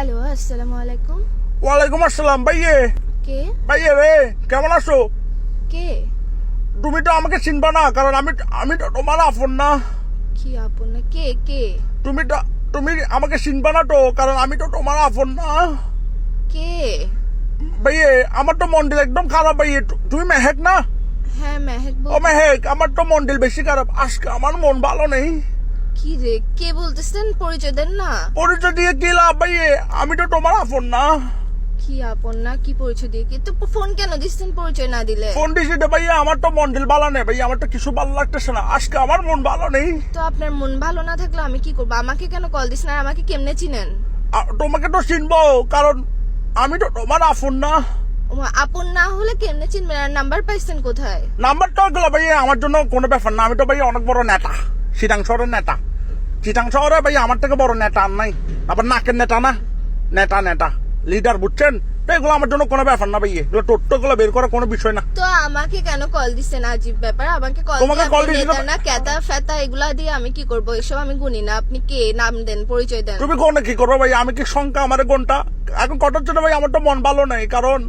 Hello, আসসালামু আলাইকুম। ওয়ালাইকুম আসসালাম। ভাইয়ে কে? ভাইয়ে রে, কেমন আছো? কে? তুমি তো আমাকে চিনবা না, কারণ আমি তো তোমার আপন না। কি আপন না? কে কে? তুমি আমাকে চিনবা না তো, কারণ আমি তো তোমার আপন না। কে? ভাইয়ে আমার তো মন্ডিল একদম খারাপ। ভাইয়ে তুমি মেহেক না? হ্যাঁ, মেহেক ও মেহেক, আমার তো মন্ডিল বেশি খারাপ। আজকে আমার মন ভালো নেই। কি রে, কে বলতেছেন? পরিচয় দেন না। পরিচয় দিয়ে কি লাভ ভাইয়ে? আমি তো তোমার আপন না। কি আপন না? কি পরিচয় দিয়ে? কি তো ফোন কেন দিচ্ছেন পরিচয় না দিলে? ফোন দিছি তো ভাইয়া, আমার তো মন্ডিল ভালো নেই ভাইয়া, আমার তো কিছু ভালো লাগতেছে না। আজকে আমার মন ভালো নেই। তো আপনার মন ভালো না থাকলে আমি কি করবো? আমাকে কেন কল দিস না? আমাকে কেমনে চিনেন? তোমাকে তো চিনবো, কারণ আমি তো তোমার আপন না। আপন না হলে কেমনে চিনবেন? আর নাম্বার পাইছেন কোথায়? নাম্বারটা গুলো ভাই আমার জন্য কোনো ব্যাপার না। আমি তো ভাই অনেক বড় নেতা, চিটাং শহরের নেতা। চিটাং শহরে ভাই আমার থেকে বড় নেতা আর নাই। আবার নাকের নেতা না, নেতা নেতা লিডার, বুঝছেন? তো এগুলো আমার জন্য কোনো ব্যাপার না ভাই, এগুলো টোট্টো গুলো বের করা কোনো বিষয় না। তো আমাকে কেন কল দিছেন? আজীব ব্যাপার। আমাকে কল তোমাকে দিয়ে call আপনি দিয়েছিল? নেতা না কেতা ফেতা এগুলা দিয়ে আমি কি করবো? এসব আমি গুনি না। আপনি কে? নাম দেন, পরিচয় দেন। তুমি কোনে কি করবো ভাই? আমি কি সংখ্যা আমার কোনটা এখন কটার জন্য ভাই? আমার তো মন ভালো নেই, কারণ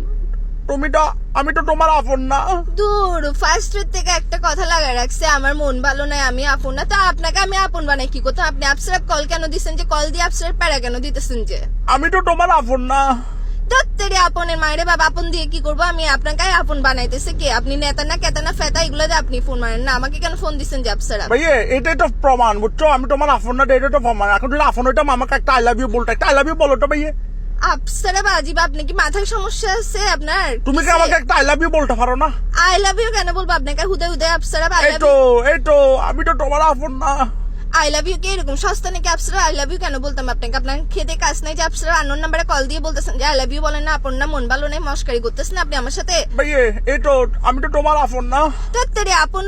আমি তো তোমার আপন না। দূর, ফার্স্ট থেকে একটা কথা লাগা রাখছে, আমার মন ভালো নাই, আমি আপন না। তো আপনাকে আমি আপন বানাই কি করতে? আপনি আপসরা কল কেন দিচ্ছেন? যে কল দিয়ে আপসরা প্যারা কেন দিতেছেন? যে আমি তো তোমার আপন না। দত্তেরে আপনের মায়েরে বাবা, আপন দিয়ে কি করবো? আমি আপনাকে আপন বানাইতেছে কে? আপনি নেতা না কেতা না ফেতা এগুলো দিয়ে আপনি ফোন মারেন না। আমাকে কেন ফোন দিচ্ছেন যে আপসরা? ভাইয়ে এটাই তো প্রমাণ, বুঝছো? আমি তোমার আপন না, এটাই তো প্রমাণ। এখন যদি আপন হইতাম আমাকে একটা আই লাভ ইউ বলতো, একটা আই লাভ ইউ বলো তো ভাইয়ে। আপসরা বাজিবা, আপনি কি মাথায় সমস্যা আছে আপনার? তুমি কি আমাকে একটা আই লাভ ইউ বলতে পারো না? আই লাভ ইউ কেন বলবো আপনাকে? হুদে হুদে আপসরা এই তো আমি তো তোমার আপন না। আই লাভ ইউ কে এরকম সস্তা নাকি? আপসরা আই লাভ ইউ কেন বলতাম আপনাকে? আপনার খেতে কাজ নাই যে আপসরা আননোন নাম্বারে কল দিয়ে বলতেছেন যে আই লাভ ইউ বলেন না? আপন না, মন ভালো নেই, মস্কারি করতেছেন আপনি আমার সাথে। ভাইয়ে এই তো আমি তো তোমার আপন না। তোর আপন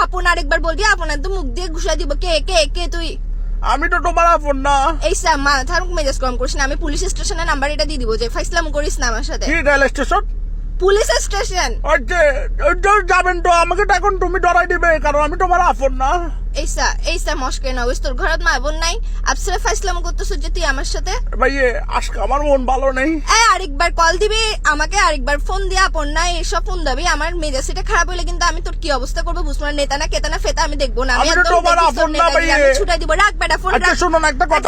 আপন আরেকবার বলবি, আপনার তো মুখ দিয়ে ঘুষা দিব। কে কে কে তুই? আমি তো তোমার আপন না। এই মাথার মেজাজ কম করিস না। আমি পুলিশ স্টেশনের নাম্বার এটা দিয়ে দিব, যে ফাইসলাম করিস না আমার সাথে। কি রেল স্টেশন? Police station. ওই যে যাবেন তো, আমাকে তো এখন তুমি ডরাই দিবে, কারণ আমি তোমার আপন না। এইসা মস্কারি না হইস। তোর ঘরত মা বোন নাই? আপসরা ফাইসলাম করতেছ যে তুই আমার সাথে? ভাইয়ে আজকে আমার মন ভালো নেই। আরেকবার কল দিবি আমাকে, আরেকবার ফোন দিয়ে আপন না এসব ফোন দিবি। আমার মেজাজ এটা খারাপ হইলে কিন্তু আমি তোর কি অবস্থা করবো বুঝবো না। নেতা না কেতা না ফেতা আমি দেখবো না। আমি তো তোমার আপন না ভাইয়ে। ছুটাই দিব। রাখ বেটা ফোন, আচ্ছা রাখ। শুনো না একটা কথা।